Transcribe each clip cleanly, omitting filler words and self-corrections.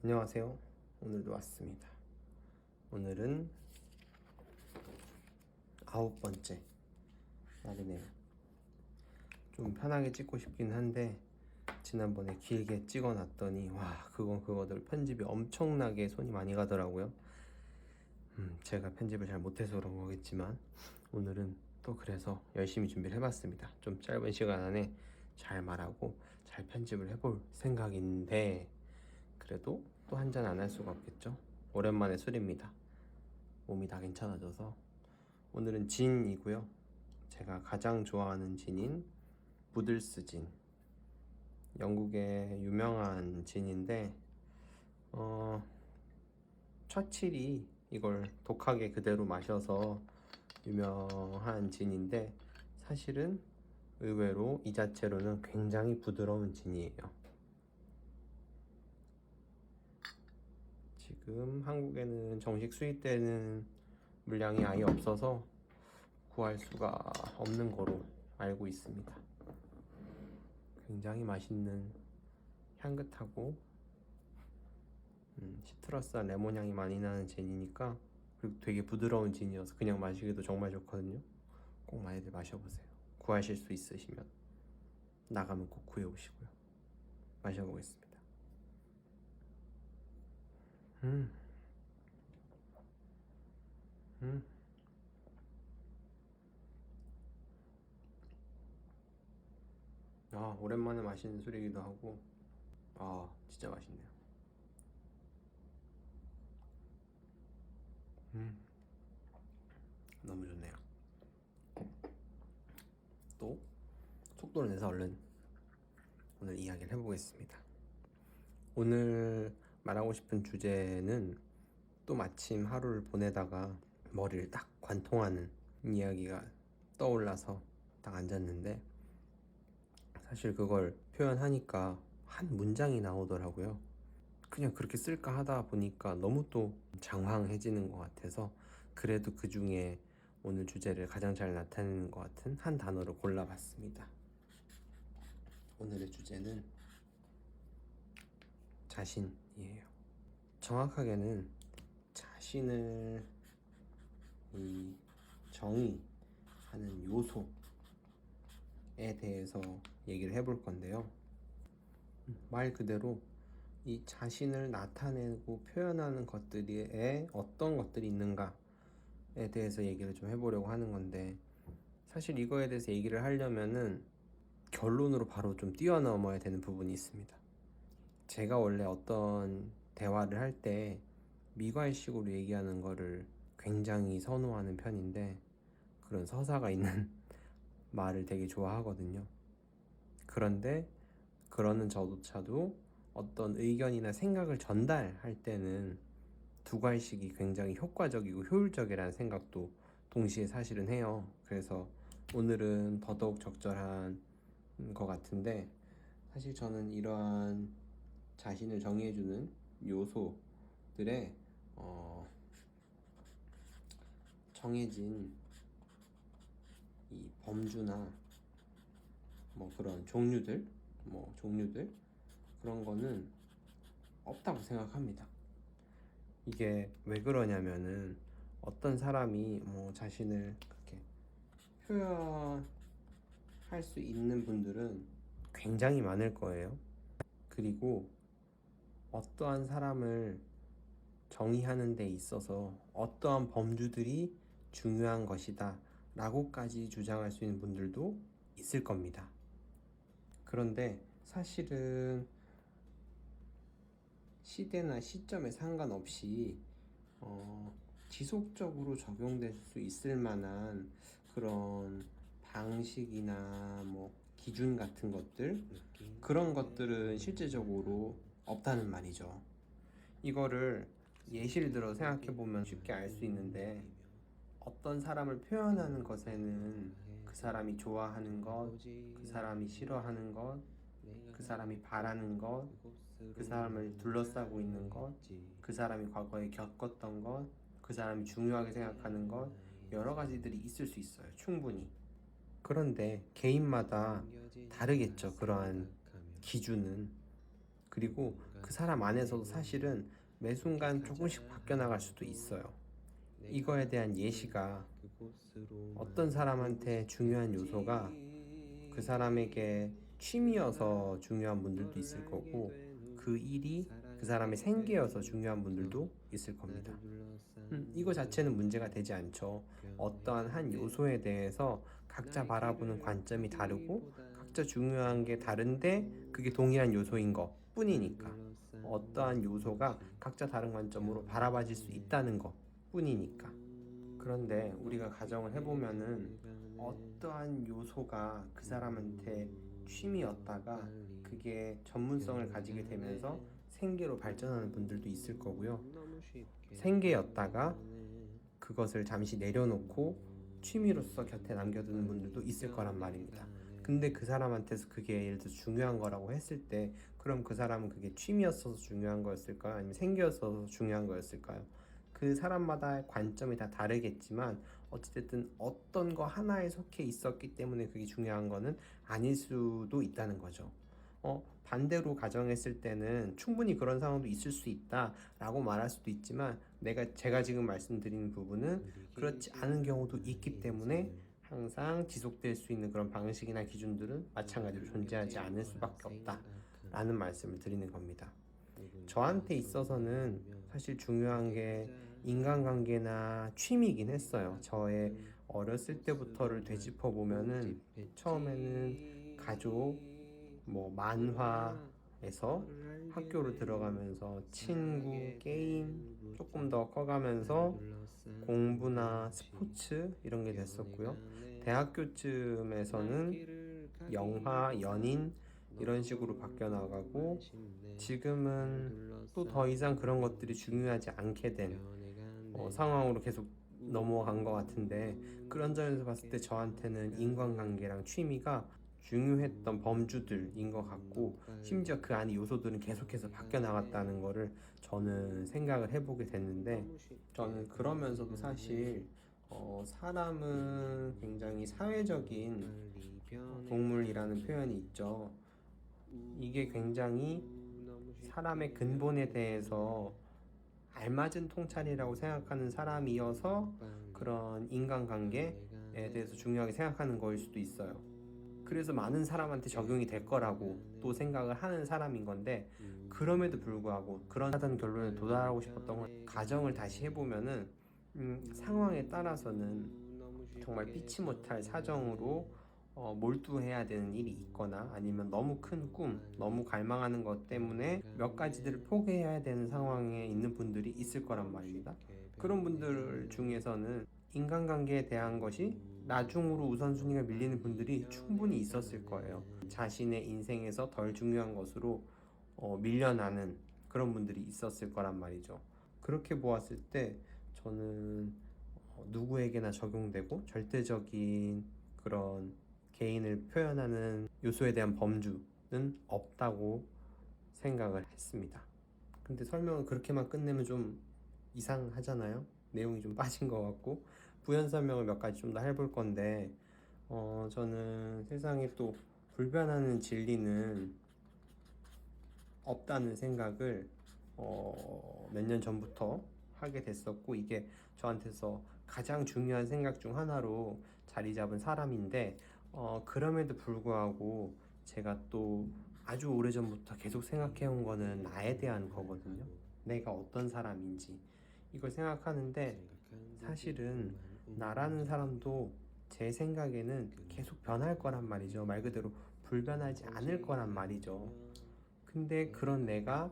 안녕하세요. 오늘도 왔습니다. 오늘은 9번째 날이네요. 좀 편하게 찍고 싶긴 한데 지난번에 길게 찍어놨더니 그건 그거들 편집이 엄청나게 손이 많이 가더라고요. 제가 편집을 잘 못해서 그런 거겠지만 오늘은 또 그래서 열심히 준비를 해봤습니다. 좀 짧은 시간 안에 잘 말하고 잘 편집을 해볼 생각인데 그래도 또 한 잔 안 할 수가 없겠죠. 오랜만에 술입니다. 몸이 다 괜찮아져서 오늘은 진이고요. 제가 가장 좋아하는 진인 부들스 진, 영국의 유명한 진인데 처칠이 이걸 독하게 그대로 마셔서 유명한 진인데 사실은 의외로 이 자체로는 굉장히 부드러운 진이에요. 지금 한국에는 정식 수입되는 물량이 아예 없어서 구할 수가 없는 거로 알고 있습니다. 굉장히 맛있는 향긋하고 시트러스한 레몬 향이 많이 나는 진이니까, 그리고 되게 부드러운 진이어서 그냥 마시기도 정말 좋거든요. 꼭 많이들 마셔보세요. 구하실 수 있으시면 나가면 꼭 구해오시고요. 마셔보겠습니다. 음. 음. 오랜만에 마시는 술이기도 하고 진짜 맛있네요. 너무 좋네요. 또 속도를 내서 얼른 오늘 이야기를 해보겠습니다. 오늘 말하고 싶은 주제는 또 마침 하루를 보내다가 머리를 딱 관통하는 이야기가 떠올라서 딱 앉았는데, 사실 그걸 표현하니까 한 문장이 나오더라고요. 그냥 그렇게 쓸까 하다 보니까 너무 또 장황해지는 것 같아서 그래도 그 중에 오늘 주제를 가장 잘 나타내는 것 같은 한 단어를 골라봤습니다. 오늘의 주제는 자신이에요. 정확하게는 자신을 정의하는 요소에 대해서 얘기를 해볼 건데요. 말 그대로 이 자신을 나타내고 표현하는 것들에 어떤 것들이 있는가에 대해서 얘기를 좀 해보려고 하는 건데, 사실 이거에 대해서 얘기를 하려면은 결론으로 바로 좀 뛰어넘어야 되는 부분이 있습니다. 제가 원래 어떤 대화를 할 때 미괄식으로 얘기하는 거를 굉장히 선호하는 편인데, 그런 서사가 있는 말을 되게 좋아하거든요. 그런데 그러는 저조차도 어떤 의견이나 생각을 전달할 때는 두괄식이 굉장히 효과적이고 효율적이라는 생각도 동시에 사실은 해요. 그래서 오늘은 더더욱 적절한 것 같은데, 사실 저는 이러한 자신을 정의해주는 요소들의 정해진 이 범주나 그런 종류들 그런 거는 없다고 생각합니다. 이게 왜 그러냐면은 어떤 사람이 자신을 그렇게 표현할 수 있는 분들은 굉장히 많을 거예요. 그리고 어떠한 사람을 정의하는 데 있어서 어떠한 범주들이 중요한 것이다 라고까지 주장할 수 있는 분들도 있을 겁니다. 그런데 사실은 시대나 시점에 상관없이 지속적으로 적용될 수 있을 만한 그런 방식이나 기준 같은 것들, 그런 것들은 실제적으로 없다는 말이죠. 이거를 예시를 들어 생각해보면 쉽게 알 수 있는데, 어떤 사람을 표현하는 것에는 그 사람이 좋아하는 것, 그 사람이 싫어하는 것, 그 사람이 바라는 것, 그 사람을 둘러싸고 있는 것, 그 사람이 과거에 겪었던 것, 그 사람이 중요하게 생각하는 것, 여러 가지들이 있을 수 있어요. 충분히. 그런데 개인마다 다르겠죠. 그러한 기준은. 그리고 그 사람 안에서도 사실은 매 순간 조금씩 바뀌어 나갈 수도 있어요. 이거에 대한 예시가 어떤 사람한테 중요한 요소가 그 사람에게 취미여서 중요한 분들도 있을 거고 그 일이 그 사람의 생계여서 중요한 분들도 있을 겁니다. 이거 자체는 문제가 되지 않죠. 어떠한 한 요소에 대해서 각자 바라보는 관점이 다르고 각자 중요한 게 다른데 그게 동일한 요소인 것 뿐이니까 어떠한 요소가 각자 다른 관점으로 바라봐질 수 있다는 것 뿐이니까. 그런데 우리가 가정을 해보면은 어떠한 요소가 그 사람한테 취미였다가 그게 전문성을 가지게 되면서 생계로 발전하는 분들도 있을 거고요. 생계였다가 그것을 잠시 내려놓고 취미로서 곁에 남겨두는 분들도 있을 거란 말입니다. 근데 그 사람한테서 그게 예를 들어 중요한 거라고 했을 때 그럼 그 사람은 그게 취미였어서 중요한 거였을까요? 아니면 생계였어서 중요한 거였을까요? 그 사람마다의 관점이 다 다르겠지만 어찌됐든 어떤 거 하나에 속해 있었기 때문에 그게 중요한 거는 아닐 수도 있다는 거죠. 반대로 가정했을 때는 충분히 그런 상황도 있을 수 있다라고 말할 수도 있지만 제가 지금 말씀드리는 부분은 그렇지 않은 경우도 있기 때문에 항상 지속될 수 있는 그런 방식이나 기준들은 마찬가지로 존재하지 않을 수밖에 없다라는 말씀을 드리는 겁니다. 저한테 있어서는 사실 중요한 게 인간관계나 취미이긴 했어요. 저의 어렸을 때부터를 되짚어 보면은 처음에는 가족, 뭐 만화에서 학교를 들어가면서 친구, 게임, 조금 더 커가면서 공부나 스포츠 이런 게 됐었고요. 대학교쯤에서는 영화, 연인 이런 식으로 바뀌어 나가고 지금은 또 더 이상 그런 것들이 중요하지 않게 된 상황으로 계속 넘어간 것 같은데 그런 점에서 봤을 때 저한테는 인간관계랑 취미가 중요했던 범주들인 것 같고 심지어 그 안에 요소들은 계속해서 바뀌어 나갔다는 거를 저는 생각을 해보게 됐는데 저는 그러면서도 사실 사람은 굉장히 사회적인 동물이라는 표현이 있죠. 이게 굉장히 사람의 근본에 대해서 알맞은 통찰이라고 생각하는 사람이어서 그런 인간관계에 대해서 중요하게 생각하는 거일 수도 있어요. 그래서 많은 사람한테 적용이 될 거라고 또 생각을 하는 사람인 건데 그럼에도 불구하고 그런 하던 결론에 도달하고 싶었던 건 가정을 다시 해보면은 상황에 따라서는 정말 피치 못할 사정으로 몰두해야 되는 일이 있거나 아니면 너무 큰 꿈, 너무 갈망하는 것 때문에 몇 가지들을 포기해야 되는 상황에 있는 분들이 있을 거란 말입니다. 그런 분들 중에서는 인간관계에 대한 것이 나중으로 우선순위가 밀리는 분들이 충분히 있었을 거예요. 자신의 인생에서 덜 중요한 것으로 밀려나는 그런 분들이 있었을 거란 말이죠. 그렇게 보았을 때 저는 누구에게나 적용되고 절대적인 그런 개인을 표현하는 요소에 대한 범주는 없다고 생각을 했습니다. 근데 설명을 그렇게만 끝내면 좀 이상하잖아요. 내용이 좀 빠진 것 같고 부연 설명을 몇 가지 좀 더 해볼 건데 저는 세상에 또 불변하는 진리는 없다는 생각을 몇 년 전부터 하게 됐었고 이게 저한테서 가장 중요한 생각 중 하나로 자리 잡은 사람인데 그럼에도 불구하고 제가 또 아주 오래전부터 계속 생각해온 거는 나에 대한 거거든요. 내가 어떤 사람인지 이걸 생각하는데 사실은 나라는 사람도 제 생각에는 계속 변할 거란 말이죠. 말 그대로 불변하지 않을 거란 말이죠. 근데 그런 내가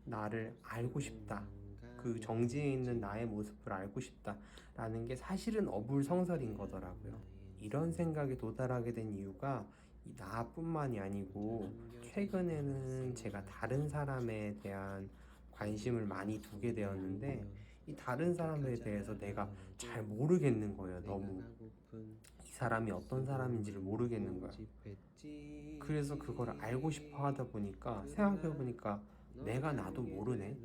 나를 알고 싶다. 그 정지해 있는 나의 모습을 알고 싶다. 라는 게 사실은 어불성설인 거더라고요. 이런 생각에 도달하게 된 이유가 나뿐만이 아니고 최근에는 제가 다른 사람에 대한 관심을 많이 두게 되었는데 이 다른 사람에 대해서 내가 잘 모르겠는 거예요. 너무 이 사람이 어떤 사람인지를 모르겠는 거예요. 그래서 그걸 알고 싶어 하다 보니까 생각해 보니까 내가 나도 모르네.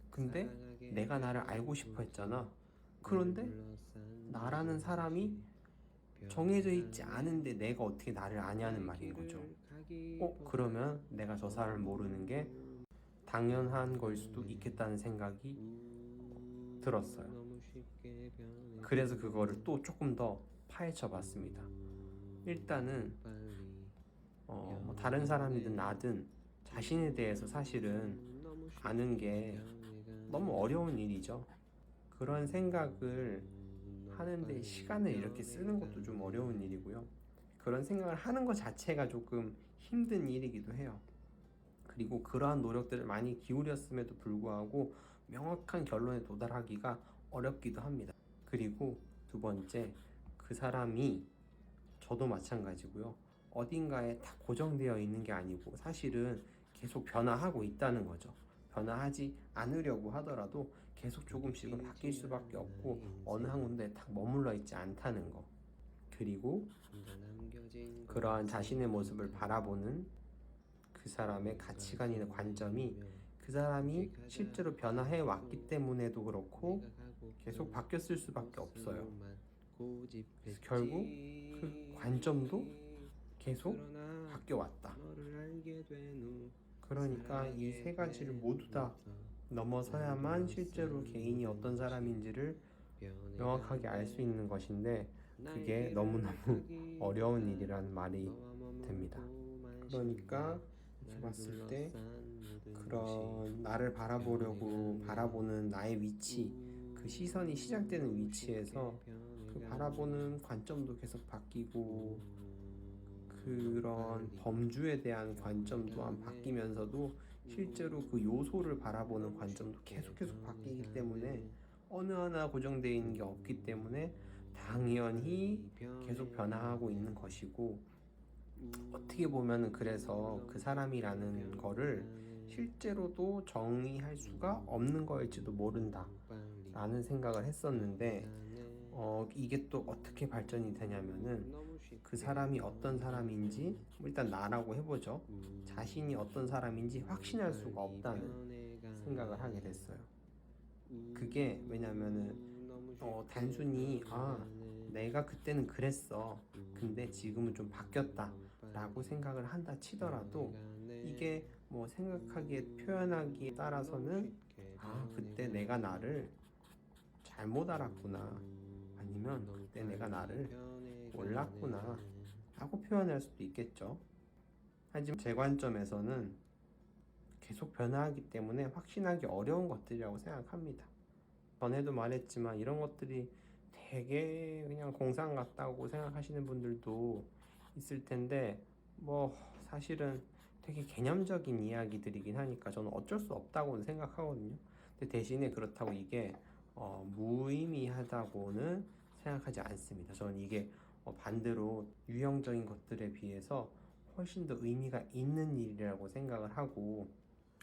근데 내가 나를 알고 싶어 했잖아. 그런데 나라는 사람이 정해져 있지 않은데 내가 어떻게 나를 아냐는 말인 거죠. 그러면 내가 저 사람을 모르는 게 당연한 걸 수도 있겠다는 생각이 들었어요. 그래서 그거를 또 조금 더 파헤쳐 봤습니다. 일단은 뭐 다른 사람이든 나든 자신에 대해서 사실은 아는 게 너무 어려운 일이죠. 그런 생각을 하는데 시간을 이렇게 쓰는 것도 좀 어려운 일이고요. 그런 생각을 하는 것 자체가 조금 힘든 일이기도 해요. 그리고 그러한 노력들을 많이 기울였음에도 불구하고 명확한 결론에 도달하기가 어렵기도 합니다. 그리고 두 번째, 그 사람이 저도 마찬가지고요. 어딘가에 다 고정되어 있는 게 아니고 사실은 계속 변화하고 있다는 거죠. 변화하지 않으려고 하더라도 계속 조금씩은 바뀔 수밖에 없고 어느 한 군데에 딱 머물러 있지 않다는 거. 그리고 그러한 자신의 모습을 바라보는 그 사람의 가치관이나 관점이 그 사람이 실제로 변화해 왔기 때문에도 그렇고 계속 바뀌었을 수밖에 없어요. 그래서 결국 그 관점도 계속 바뀌어 왔다. 그러니까 이 세 가지를 모두 다 넘어서야만 실제로 개인이 어떤 사람인지를 명확하게 알 수 있는 것인데 그게 너무너무 어려운 일이라는 말이 됩니다. 그러니까 이렇게 봤을 때 그런 나를 바라보는 나의 위치, 그 시선이 시작되는 위치에서 그 바라보는 관점도 계속 바뀌고 그런 범주에 대한 관점 또한 바뀌면서도 실제로 그 요소를 바라보는 관점도 계속 바뀌기 때문에 어느 하나 고정되어 있는 게 없기 때문에 당연히 계속 변화하고 있는 것이고 어떻게 보면은 그래서 그 사람이라는 거를 실제로도 정의할 수가 없는 거일지도 모른다 라는 생각을 했었는데 이게 또 어떻게 발전이 되냐면은 그 사람이 어떤 사람인지 일단 나라고 해보죠. 자신이 어떤 사람인지 확신할 수가 없다는 생각을 하게 됐어요. 그게 왜냐면은 단순히 내가 그때는 그랬어. 근데 지금은 좀 바뀌었다 라고 생각을 한다 치더라도 이게 뭐 생각하기에 표현하기에 따라서는 그때 내가 나를 잘못 알았구나 아니면 그때 내가 나를 몰랐구나 라고 표현할 수도 있겠죠. 하지만 제 관점에서는 계속 변화하기 때문에 확신하기 어려운 것들이라고 생각합니다. 전에도 말했지만 이런 것들이 되게 그냥 공상 같다고 생각하시는 분들도 있을 텐데 뭐 사실은 되게 개념적인 이야기들이긴 하니까 저는 어쩔 수 없다고 생각하거든요. 근데 대신에 그렇다고 이게 무의미하다고는 생각하지 않습니다. 저는 이게 반대로 유형적인 것들에 비해서 훨씬 더 의미가 있는 일이라고 생각을 하고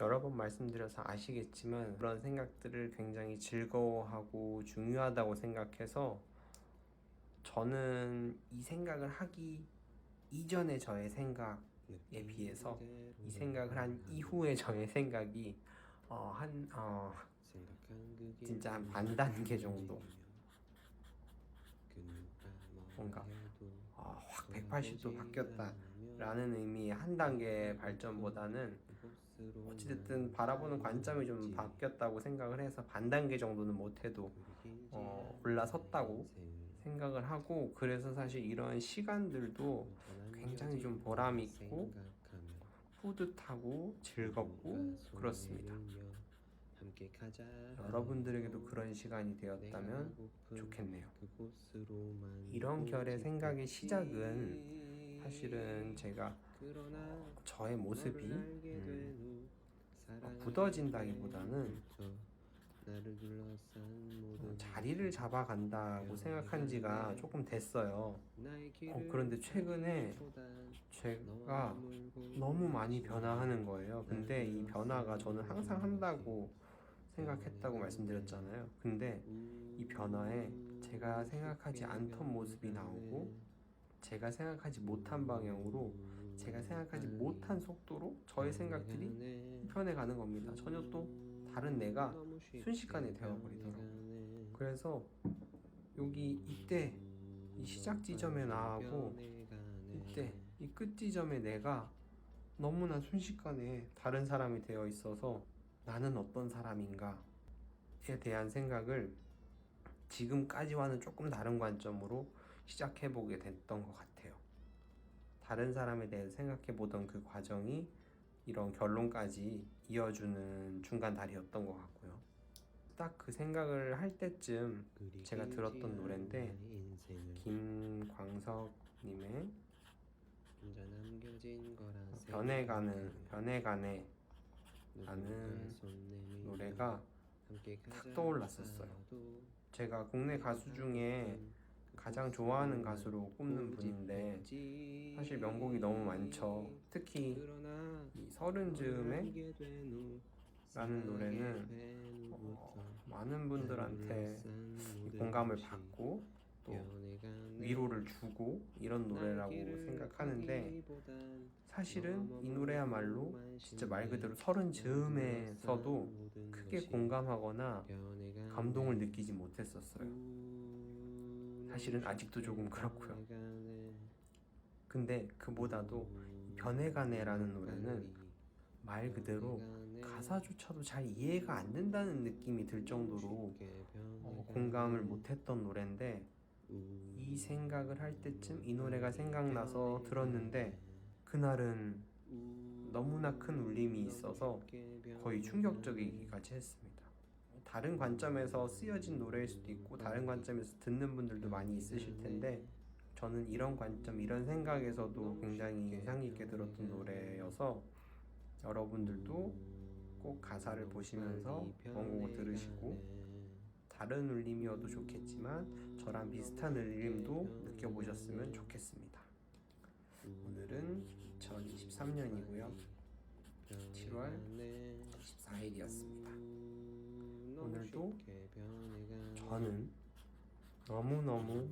여러 번 말씀드려서 아시겠지만 그런 생각들을 굉장히 즐거워하고 중요하다고 생각해서 저는 이 생각을 하기 이전의 저의 생각에 비해서 이 생각을 한 이후의 저의 생각이 진짜 한 반 단계 정도 뭔가 확 180도 바뀌었다 라는 의미의 한 단계 발전보다는 어찌됐든 바라보는 관점이 좀 바뀌었다고 생각을 해서 반 단계 정도는 못해도 올라섰다고 생각을 하고 그래서 사실 이런 시간들도 굉장히 좀 보람있고 뿌듯하고 즐겁고 그렇습니다. 여러분들에게도 그런 시간이 되었다면 좋겠네요. 이런 결의 생각의 시작은 사실은 제가 저의 모습이 굳어진다기보다는 자리를 잡아간다고 생각한 지가 조금 됐어요. 그런데 최근에 제가 너무 많이 변화하는 거예요. 근데 이 변화가 저는 항상 한다고 생각했다고 말씀드렸잖아요. 근데 이 변화에 제가 생각하지 않던 모습이 나오고 제가 생각하지 못한 방향으로 제가 생각하지 못한 속도로 저의 생각들이 변해가는 겁니다. 전혀 또 다른 내가 순식간에 되어버리더라고요. 그래서 이때 이 시작 지점에 나하고 이때 이 끝 지점에 내가 너무나 순식간에 다른 사람이 되어 있어서 나는 어떤 사람인가에 대한 생각을 지금까지와는 조금 다른 관점으로 시작해보게 됐던 것 같아요. 다른 사람에 대해서 생각해보던 그 과정이 이런 결론까지 이어주는 중간 다리였던 것 같고요. 딱 그 생각을 할 때쯤 제가 들었던 노래인데 김광석님의 변해가네 라는 노래가 탁 떠올랐었어요. 제가 국내 가수 중에 가장 좋아하는 가수로 꼽는 분인데 사실 명곡이 너무 많죠. 특히 이 서른 즈음에 라는 노래는 많은 분들한테 공감을 받고 또 위로를 주고 이런 노래라고 생각하는데 사실은 이 노래야말로 진짜 말 그대로 서른 즈음에서도 크게 공감하거나 감동을 느끼지 못했었어요. 사실은 아직도 조금 그렇고요. 근데 그보다도 변해가네라는 노래는 말 그대로 가사조차도 잘 이해가 안 된다는 느낌이 들 정도로 공감을 못했던 노래인데 이 생각을 할 때쯤 이 노래가 생각나서 들었는데 그날은 너무나 큰 울림이 있어서 거의 충격적이기까지 했습니다. 다른 관점에서 쓰여진 노래일 수도 있고 다른 관점에서 듣는 분들도 많이 있으실 텐데 저는 이런 관점, 이런 생각에서도 굉장히 인상 깊게 들었던 노래여서 여러분들도 꼭 가사를 보시면서 원곡을 들으시고 다른 울림이어도 좋겠지만 저랑 비슷한 울림도 느껴보셨으면 좋겠습니다. 오늘은 2023년이고요. 7월 14일이었습니다. 오늘도 저는 너무너무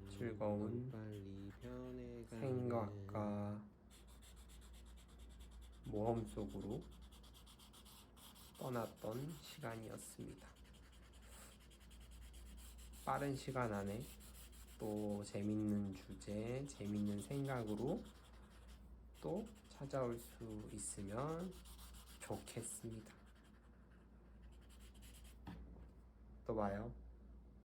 즐거운 생각과 모험 속으로 떠났던 시간이었습니다. 빠른 시간 안에 또 재밌는 주제, 재밌는 생각으로 또 찾아올 수 있으면 좋겠습니다. 또 봐요.